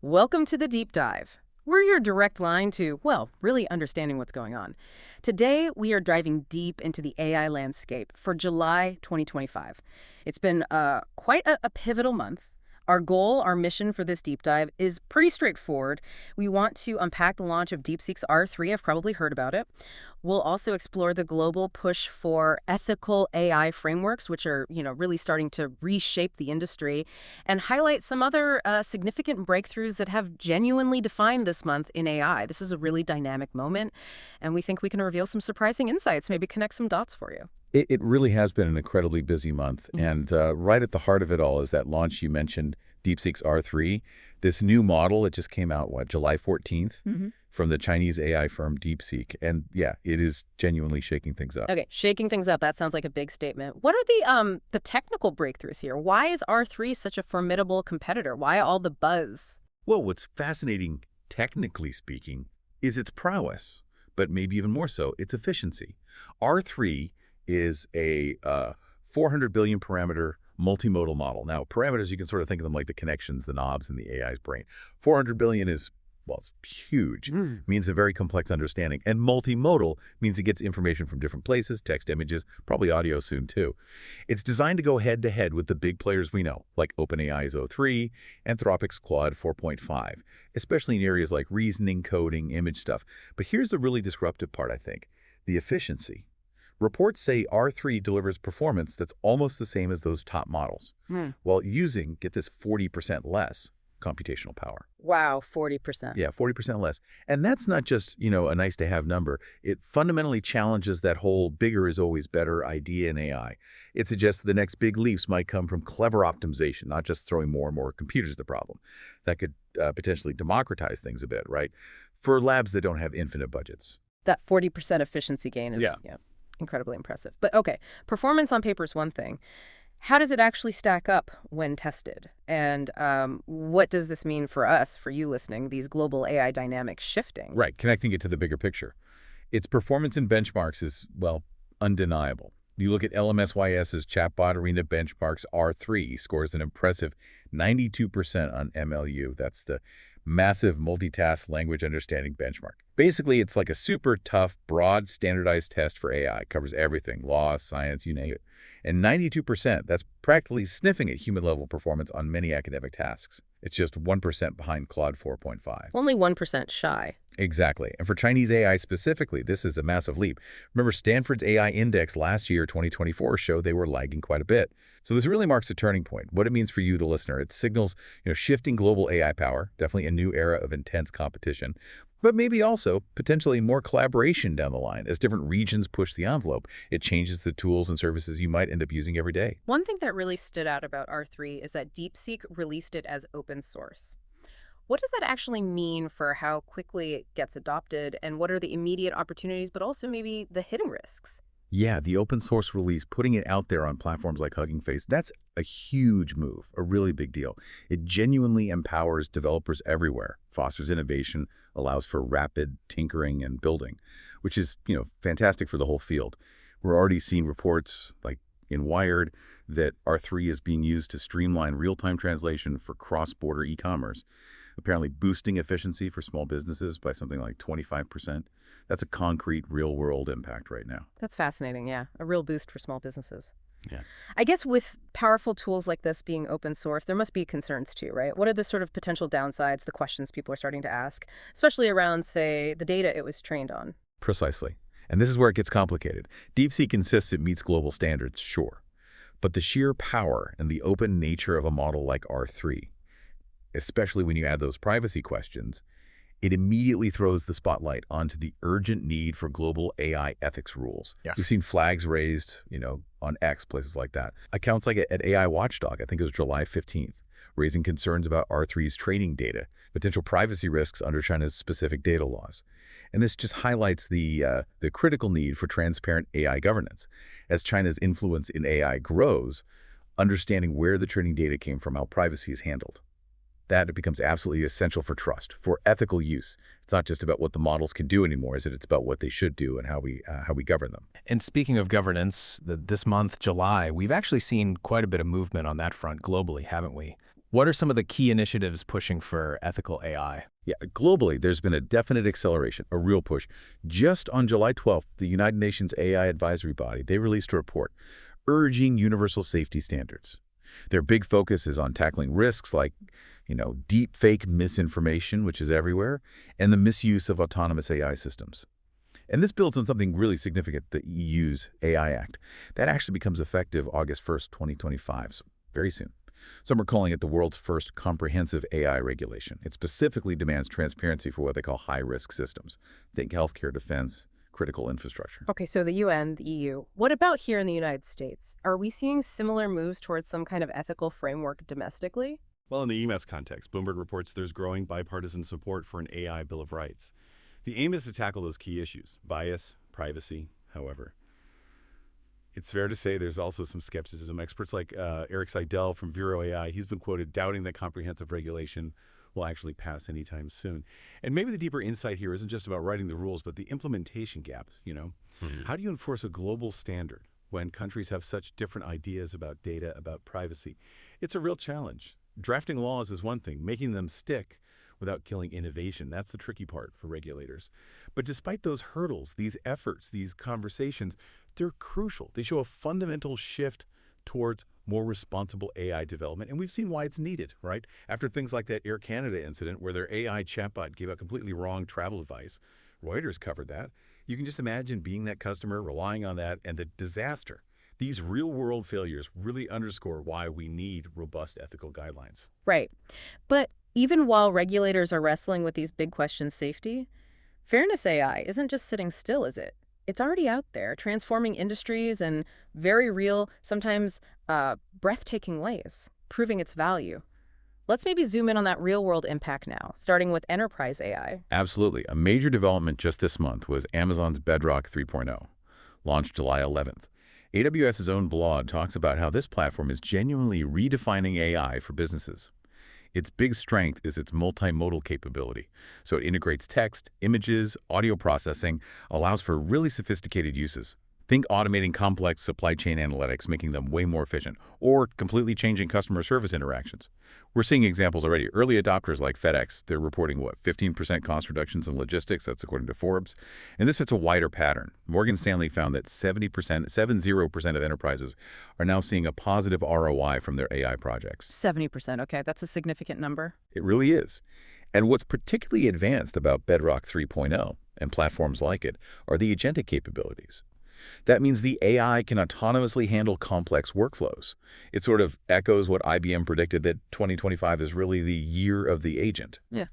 Welcome to the Deep Dive. We're your direct line to, well, really understanding what's going on. Today, we are diving deep into the AI landscape for July 2025. It's been quite a pivotal month. Our goal, our mission for this deep dive is pretty straightforward. We want to unpack the launch of DeepSeek's R3. I've probably heard about it. We'll also explore the global push for ethical AI frameworks, which are, really starting to reshape the industry, and highlight some other significant breakthroughs that have genuinely defined this month in AI. This is a really dynamic moment, and we think we can reveal some surprising insights, maybe connect some dots for you. It really has been an incredibly busy month. And right at the heart of it all is that launch you mentioned, DeepSeek's R3, this new model. It just came out, July 14th from the Chinese AI firm DeepSeek. And yeah, it is genuinely shaking things up. Okay, shaking things up, that sounds like a big statement. What are the technical breakthroughs here? Why is R3 such a formidable competitor? Why all the buzz? Well, what's fascinating, technically speaking, is its prowess, but maybe even more so, its efficiency. R3 is a 400 billion parameter multimodal model. Now, parameters, you can sort of think of them like the connections, the knobs in the AI's brain. 400 billion is, well, it's huge. Means a very complex understanding. And multimodal means it gets information from different places, text, images, probably audio soon too. It's designed to go head-to-head with the big players we know, like OpenAI's O3, Anthropic's Claude 4.5, especially in areas like reasoning, coding, image stuff. But here's the really disruptive part, I think, the efficiency. Reports say R3 delivers performance that's almost the same as those top models, while using, get this, 40% less computational power. Wow, 40%. Yeah, 40% less. And that's not just, a nice-to-have number. It fundamentally challenges that whole bigger is always better idea in AI. It suggests the next big leaps might come from clever optimization, not just throwing more and more computers at the problem. That could potentially democratize things a bit, right? For labs that don't have infinite budgets. That 40% efficiency gain is incredibly impressive. But okay, performance on paper is one thing. How does it actually stack up when tested? And what does this mean for us, for you listening, these global AI dynamics shifting? Right, connecting it to the bigger picture. Its performance in benchmarks is, well, undeniable. You look at LMSYS's chatbot arena benchmarks, R3 scores an impressive 92% on MLU. That's the massive multitask language understanding benchmark. Basically, it's like a super tough, broad, standardized test for AI. It covers everything, law, science, you name it. And 92%, that's practically sniffing at human-level performance on many academic tasks. It's just 1% behind Claude 4.5. Only 1% shy. Exactly. And for Chinese AI specifically, this is a massive leap. Remember, Stanford's AI index last year, 2024, showed they were lagging quite a bit. So this really marks a turning point. What it means for you, the listener, it signals, shifting global AI power, definitely a new era of intense competition, but maybe also potentially more collaboration down the line. As different regions push the envelope, it changes the tools and services you might end up using every day. One thing that really stood out about R3 is that DeepSeek released it as open source. What does that actually mean for how quickly it gets adopted, and what are the immediate opportunities, but also maybe the hidden risks? Yeah, the open source release, putting it out there on platforms like Hugging Face, that's a huge move, a really big deal. It genuinely empowers developers everywhere, fosters innovation, allows for rapid tinkering and building, which is, fantastic for the whole field. We're already seeing reports like in Wired that R3 is being used to streamline real-time translation for cross-border e-commerce, apparently boosting efficiency for small businesses by something like 25%. That's a concrete, real-world impact right now. That's fascinating, yeah. A real boost for small businesses. Yeah. I guess with powerful tools like this being open source, there must be concerns too, right? What are the sort of potential downsides, the questions people are starting to ask, especially around, say, the data it was trained on? Precisely. And this is where it gets complicated. DeepSeek insists it meets global standards, sure. But the sheer power and the open nature of a model like R3, especially when you add those privacy questions, it immediately throws the spotlight onto the urgent need for global AI ethics rules. Yeah. We've seen flags raised, on X, places like that. Accounts like at AI Watchdog, I think it was July 15th, raising concerns about R3's training data, potential privacy risks under China's specific data laws. And this just highlights the critical need for transparent AI governance. As China's influence in AI grows, understanding where the training data came from, how privacy is handled. That it becomes absolutely essential for trust, for ethical use. It's not just about what the models can do anymore, is it? It's about what they should do and how we govern them. And speaking of governance, this month, July, we've actually seen quite a bit of movement on that front globally, haven't we? What are some of the key initiatives pushing for ethical AI? Yeah, globally, there's been a definite acceleration, a real push. Just on July 12th, the United Nations AI Advisory Body, they released a report urging universal safety standards. Their big focus is on tackling risks like, deep fake misinformation, which is everywhere, and the misuse of autonomous AI systems. And this builds on something really significant, the EU's AI Act. That actually becomes effective August 1st, 2025, so very soon. Some are calling it the world's first comprehensive AI regulation. It specifically demands transparency for what they call high-risk systems. Think healthcare, defense, critical infrastructure. Okay, so the UN, the EU. What about here in the United States? Are we seeing similar moves towards some kind of ethical framework domestically? Well, in the EMS context, Bloomberg reports there's growing bipartisan support for an AI Bill of Rights. The aim is to tackle those key issues, bias, privacy, however. It's fair to say there's also some skepticism. Experts like Eric Seidel from Vero AI, he's been quoted doubting that comprehensive regulation will actually pass anytime soon. And maybe the deeper insight here isn't just about writing the rules, but the implementation gap, How do you enforce a global standard when countries have such different ideas about data, about privacy? It's a real challenge. Drafting laws is one thing. Making them stick without killing innovation, that's the tricky part for regulators. But despite those hurdles, these efforts, these conversations, they're crucial. They show a fundamental shift towards more responsible AI development, and we've seen why it's needed, right? After things like that Air Canada incident where their AI chatbot gave out completely wrong travel advice, Reuters covered that. You can just imagine being that customer, relying on that, and the disaster. These real-world failures really underscore why we need robust ethical guidelines. Right. But even while regulators are wrestling with these big questions safety, Fairness AI isn't just sitting still, is it? It's already out there, transforming industries in very real, sometimes breathtaking ways, proving its value. Let's maybe zoom in on that real-world impact now, starting with enterprise AI. Absolutely. A major development just this month was Amazon's Bedrock 3.0, launched July 11th. AWS's own blog talks about how this platform is genuinely redefining AI for businesses. Its big strength is its multimodal capability. So it integrates text, images, audio processing, allows for really sophisticated uses. Think automating complex supply chain analytics, making them way more efficient, or completely changing customer service interactions. We're seeing examples already. Early adopters like FedEx, they're reporting, 15% cost reductions in logistics, that's according to Forbes. And this fits a wider pattern. Morgan Stanley found that 70% of enterprises are now seeing a positive ROI from their AI projects. 70%, okay, that's a significant number. It really is. And what's particularly advanced about Bedrock 3.0 and platforms like it are the agentic capabilities. That means the AI can autonomously handle complex workflows. It sort of echoes what IBM predicted, that 2025 is really the year of the agent. Yeah.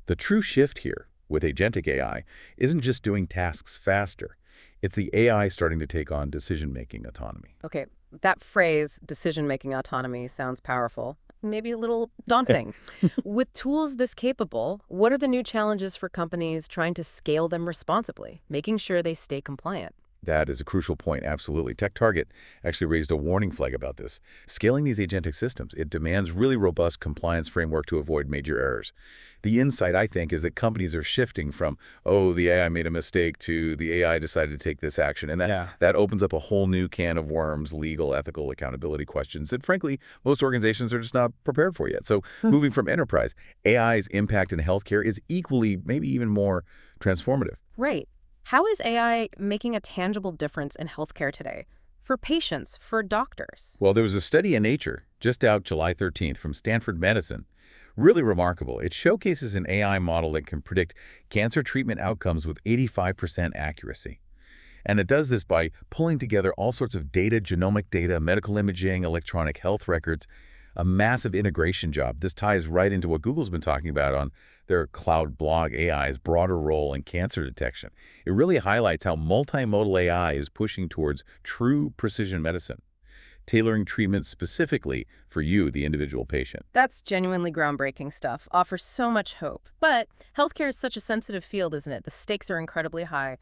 The true shift here with agentic AI isn't just doing tasks faster. It's the AI starting to take on decision-making autonomy. Okay, that phrase, decision-making autonomy, sounds powerful. Maybe a little daunting. With tools this capable, what are the new challenges for companies trying to scale them responsibly, making sure they stay compliant? That is a crucial point, absolutely. TechTarget actually raised a warning flag about this. Scaling these agentic systems, it demands really robust compliance framework to avoid major errors. The insight, I think, is that companies are shifting from, the AI made a mistake, to the AI decided to take this action. And that opens up a whole new can of worms, legal, ethical, accountability questions that, frankly, most organizations are just not prepared for yet. So moving from enterprise, AI's impact in healthcare is equally, maybe even more transformative. Right. How is AI making a tangible difference in healthcare today? For patients, for doctors? Well, there was a study in Nature, just out July 13th, from Stanford Medicine. Really remarkable. It showcases an AI model that can predict cancer treatment outcomes with 85% accuracy. And it does this by pulling together all sorts of data, genomic data, medical imaging, electronic health records, a massive integration job. This ties right into what Google's been talking about on their Cloud Blog AI's broader role in cancer detection. It really highlights how multimodal AI is pushing towards true precision medicine, tailoring treatments specifically for you, the individual patient. That's genuinely groundbreaking stuff, offers so much hope. But healthcare is such a sensitive field, isn't it? The stakes are incredibly high.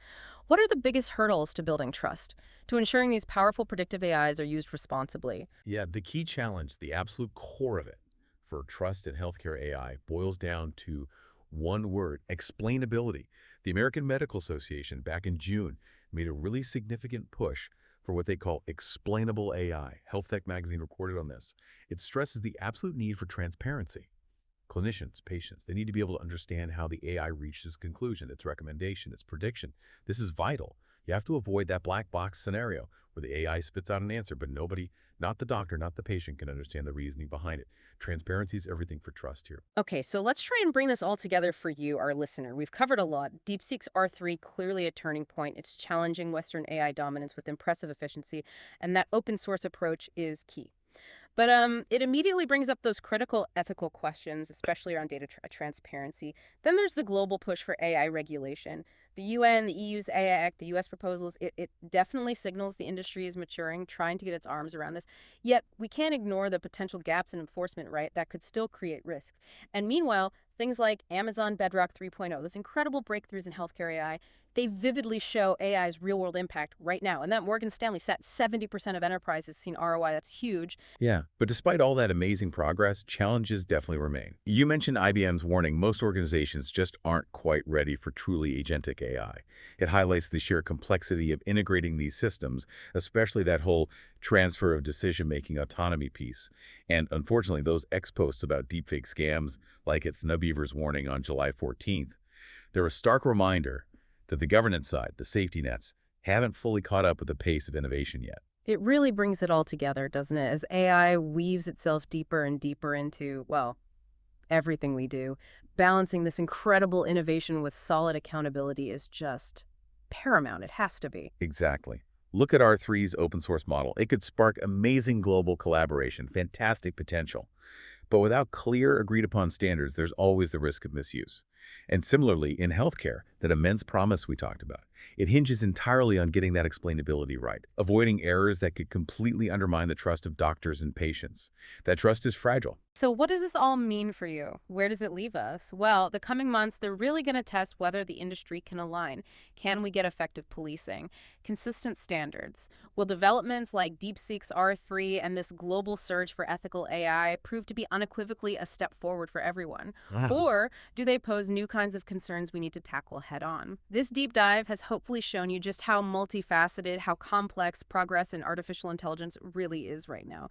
What are the biggest hurdles to building trust, to ensuring these powerful predictive AIs are used responsibly? Yeah, the key challenge, the absolute core of it for trust in healthcare AI boils down to one word: explainability. The American Medical Association back in June made a really significant push for what they call explainable AI. Health Tech Magazine reported on this. It stresses the absolute need for transparency. Clinicians, patients, they need to be able to understand how the AI reaches its conclusion, its recommendation, its prediction. This is vital. You have to avoid that black box scenario where the AI spits out an answer, but nobody, not the doctor, not the patient, can understand the reasoning behind it. Transparency is everything for trust here. Okay, so let's try and bring this all together for you, our listener. We've covered a lot. DeepSeek's R3, clearly a turning point. It's challenging Western AI dominance with impressive efficiency, and that open source approach is key. But it immediately brings up those critical ethical questions, especially around data transparency. Then there's the global push for AI regulation. The UN, the EU's AI Act, the US proposals, it definitely signals the industry is maturing, trying to get its arms around this. Yet we can't ignore the potential gaps in enforcement, right, that could still create risks. And meanwhile, things like Amazon Bedrock 3.0, those incredible breakthroughs in healthcare AI, they vividly show AI's real-world impact right now. And that Morgan Stanley set 70% of enterprises seen ROI. That's huge. Yeah, but despite all that amazing progress, challenges definitely remain. You mentioned IBM's warning most organizations just aren't quite ready for truly agentic AI. It highlights the sheer complexity of integrating these systems, especially that whole transfer of decision-making autonomy piece. And unfortunately, those ex-posts about deepfake scams, like its Nubeaver's warning on July 14th, they're a stark reminder that the governance side, the safety nets, haven't fully caught up with the pace of innovation yet. It really brings it all together, doesn't it? As AI weaves itself deeper and deeper into, well, everything we do, balancing this incredible innovation with solid accountability is just paramount. It has to be. Exactly. Look at R3's open source model. It could spark amazing global collaboration, fantastic potential. But without clear, agreed-upon standards, there's always the risk of misuse. And similarly, in healthcare, that immense promise we talked about, it hinges entirely on getting that explainability right, avoiding errors that could completely undermine the trust of doctors and patients. That trust is fragile. So what does this all mean for you? Where does it leave us? Well, the coming months, they're really going to test whether the industry can align. Can we get effective policing? Consistent standards? Will developments like DeepSeek's R3 and this global surge for ethical AI prove to be unequivocally a step forward for everyone? Or do they pose new kinds of concerns we need to tackle head on? This deep dive has hopefully shown you just how multifaceted, how complex progress in artificial intelligence really is right now.